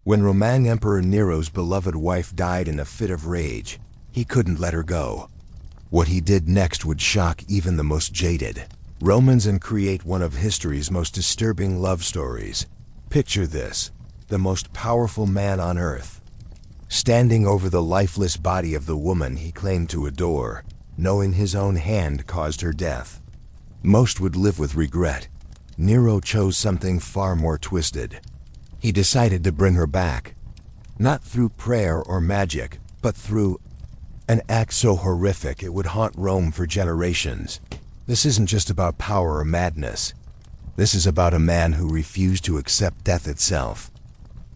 When Roman Emperor Nero's beloved wife died in a fit of rage, he couldn't let her go. What he did next would shock even the most jaded Romans and create one of history's most disturbing love stories. Picture this: the most powerful man on earth, standing over the lifeless body of the woman he claimed to adore, knowing his own hand caused her death. Most would live with regret. Nero chose something far more twisted. He decided to bring her back, not through prayer or magic, but through an act so horrific it would haunt Rome for generations. This isn't just about power or madness. This is about a man who refused to accept death itself.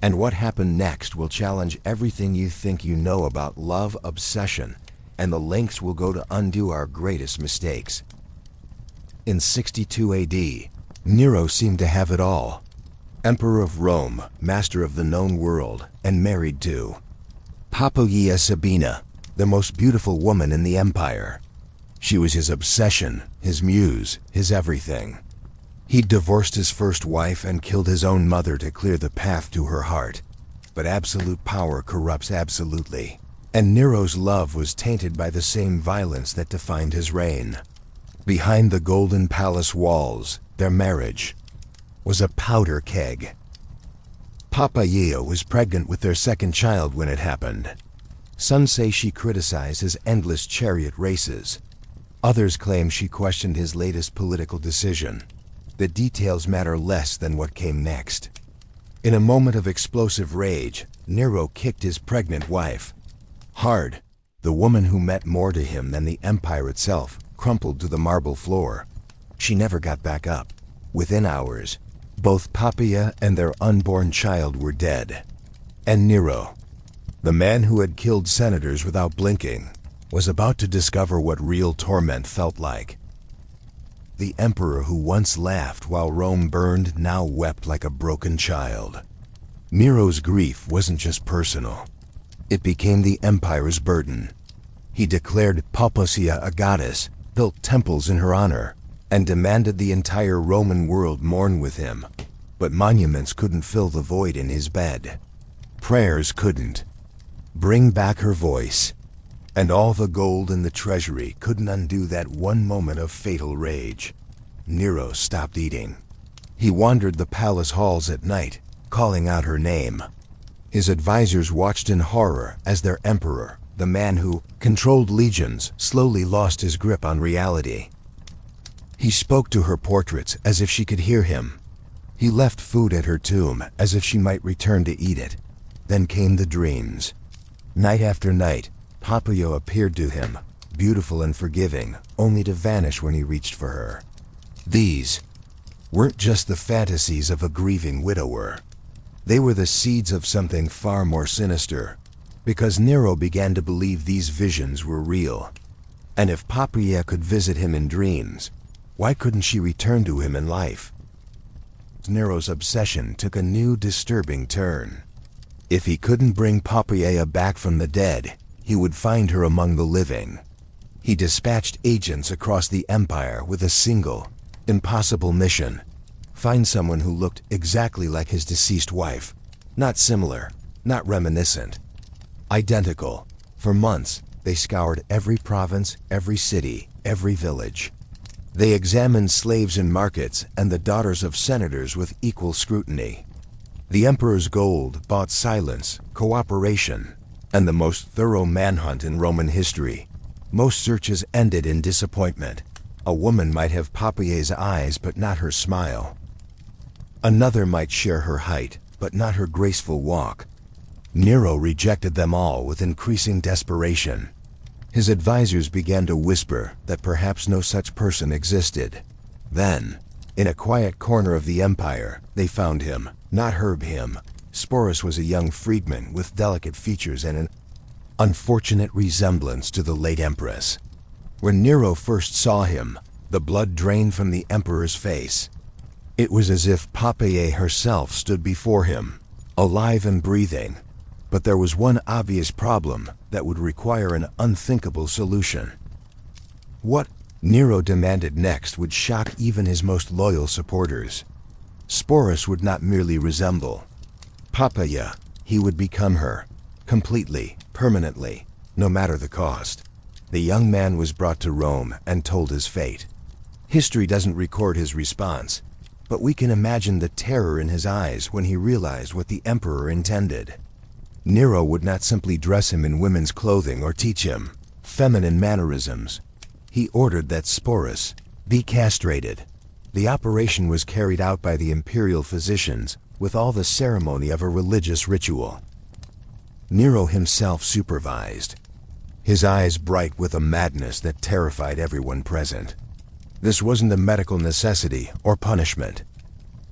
And what happened next will challenge everything you think you know about love, obsession, and the lengths we'll go to undo our greatest mistakes. In 62 AD, Nero seemed to have it all. Emperor of Rome, master of the known world, and married to Poppaea Sabina, the most beautiful woman in the empire. She was his obsession, his muse, his everything. He'd divorced his first wife and killed his own mother to clear the path to her heart. But absolute power corrupts absolutely. And Nero's love was tainted by the same violence that defined his reign. Behind the golden palace walls, their marriage was a powder keg. Poppaea was pregnant with their second child when it happened. Some say she criticized his endless chariot races. Others claim she questioned his latest political decision. The details matter less than what came next. In a moment of explosive rage, Nero kicked his pregnant wife hard. The woman who meant more to him than the empire itself crumpled to the marble floor. She never got back up. Within hours, both Poppaea and their unborn child were dead. And Nero, the man who had killed senators without blinking, was about to discover what real torment felt like. The emperor who once laughed while Rome burned now wept like a broken child. Nero's grief wasn't just personal. It became the empire's burden. He declared Poppaea a goddess, built temples in her honor, and demanded the entire Roman world mourn with him. But monuments couldn't fill the void in his bed. Prayers couldn't bring back her voice. And all the gold in the treasury couldn't undo that one moment of fatal rage. Nero stopped eating. He wandered the palace halls at night, calling out her name. His advisors watched in horror as their emperor, the man who controlled legions, slowly lost his grip on reality. He spoke to her portraits as if she could hear him. He left food at her tomb as if she might return to eat it. Then came the dreams. Night after night, Poppaea appeared to him, beautiful and forgiving, only to vanish when he reached for her. These weren't just the fantasies of a grieving widower. They were the seeds of something far more sinister, because Nero began to believe these visions were real. And if Poppaea could visit him in dreams, why couldn't she return to him in life? Nero's obsession took a new, disturbing turn. If he couldn't bring Poppaea back from the dead, he would find her among the living. He dispatched agents across the empire with a single, impossible mission: find someone who looked exactly like his deceased wife. Not similar, not reminiscent. Identical. For months, they scoured every province, every city, every village. They examined slaves in markets and the daughters of senators with equal scrutiny. The emperor's gold bought silence, cooperation, and the most thorough manhunt in Roman history. Most searches ended in disappointment. A woman might have Poppaea's eyes but not her smile. Another might share her height, but not her graceful walk. Nero rejected them all with increasing desperation. His advisors began to whisper that perhaps no such person existed. Then, in a quiet corner of the empire, they found him, not him. Sparus was a young freedman with delicate features and an unfortunate resemblance to the late empress. When Nero first saw him, the blood drained from the emperor's face. It was as if Poppaea herself stood before him, alive and breathing. But there was one obvious problem that would require an unthinkable solution. What Nero demanded next would shock even his most loyal supporters. Sparus would not merely resemble Poppaea, He would become her, completely, permanently, no matter the cost. The young man was brought to Rome and told his fate. History doesn't record his response, but we can imagine the terror in his eyes when he realized what the emperor intended. Nero would not simply dress him in women's clothing or teach him feminine mannerisms. He ordered that Sparus be castrated. The operation was carried out by the imperial physicians with all the ceremony of a religious ritual. Nero himself supervised, his eyes bright with a madness that terrified everyone present. This wasn't a medical necessity or punishment.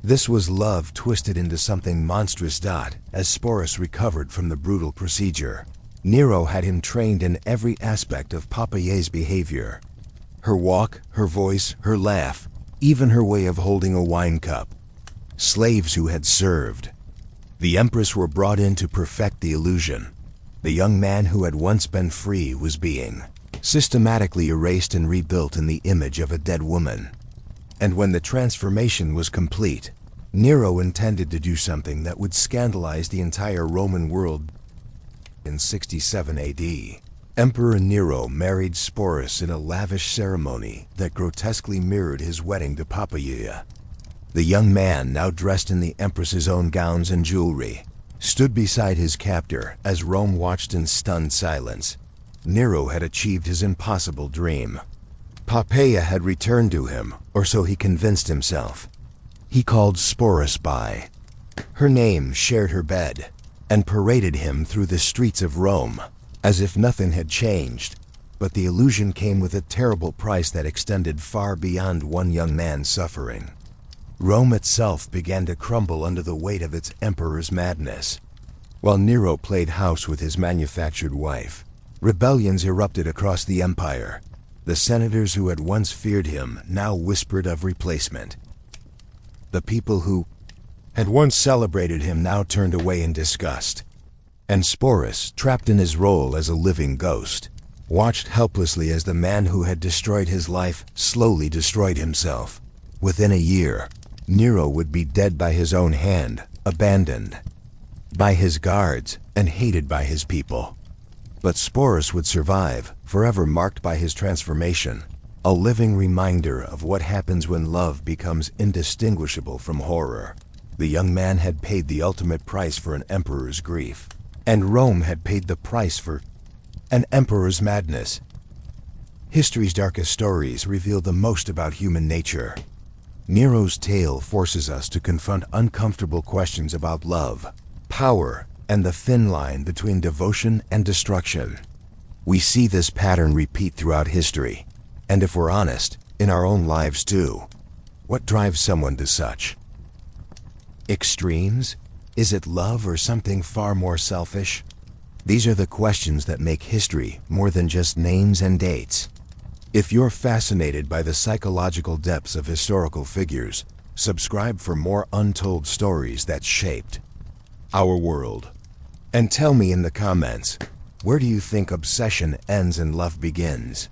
This was love twisted into something monstrous. As Sparus recovered from the brutal procedure, Nero had him trained in every aspect of Poppaea's behavior. Her walk, her voice, her laugh, even her way of holding a wine cup. Slaves who had served. The empress were brought in to perfect the illusion. The young man who had once been free was being systematically erased and rebuilt in the image of a dead woman. And when the transformation was complete, Nero intended to do something that would scandalize the entire Roman world. In 67 AD, Emperor Nero married Sparus in a lavish ceremony that grotesquely mirrored his wedding to Poppaea. The young man, now dressed in the empress's own gowns and jewelry, stood beside his captor as Rome watched in stunned silence. Nero had achieved his impossible dream. Poppaea had returned to him, or so he convinced himself. He called Sparus by her name, shared her bed, and paraded him through the streets of Rome, as if nothing had changed. But the illusion came with a terrible price that extended far beyond one young man's suffering. Rome itself began to crumble under the weight of its emperor's madness. While Nero played house with his manufactured wife, rebellions erupted across the empire. The senators who had once feared him now whispered of replacement. The people who had once celebrated him now turned away in disgust. And Sparus, trapped in his role as a living ghost, watched helplessly as the man who had destroyed his life slowly destroyed himself. Within a year, Nero would be dead by his own hand, abandoned by his guards, and hated by his people. But Sparus would survive, forever marked by his transformation, a living reminder of what happens when love becomes indistinguishable from horror. The young man had paid the ultimate price for an emperor's grief, and Rome had paid the price for an emperor's madness. History's darkest stories reveal the most about human nature. Nero's tale forces us to confront uncomfortable questions about love, power, and the thin line between devotion and destruction. We see this pattern repeat throughout history, and if we're honest, in our own lives too. What drives someone to such extremes? Is it love or something far more selfish? These are the questions that make history more than just names and dates. If you're fascinated by the psychological depths of historical figures, subscribe for more untold stories that shaped our world. And tell me in the comments, where do you think obsession ends and love begins?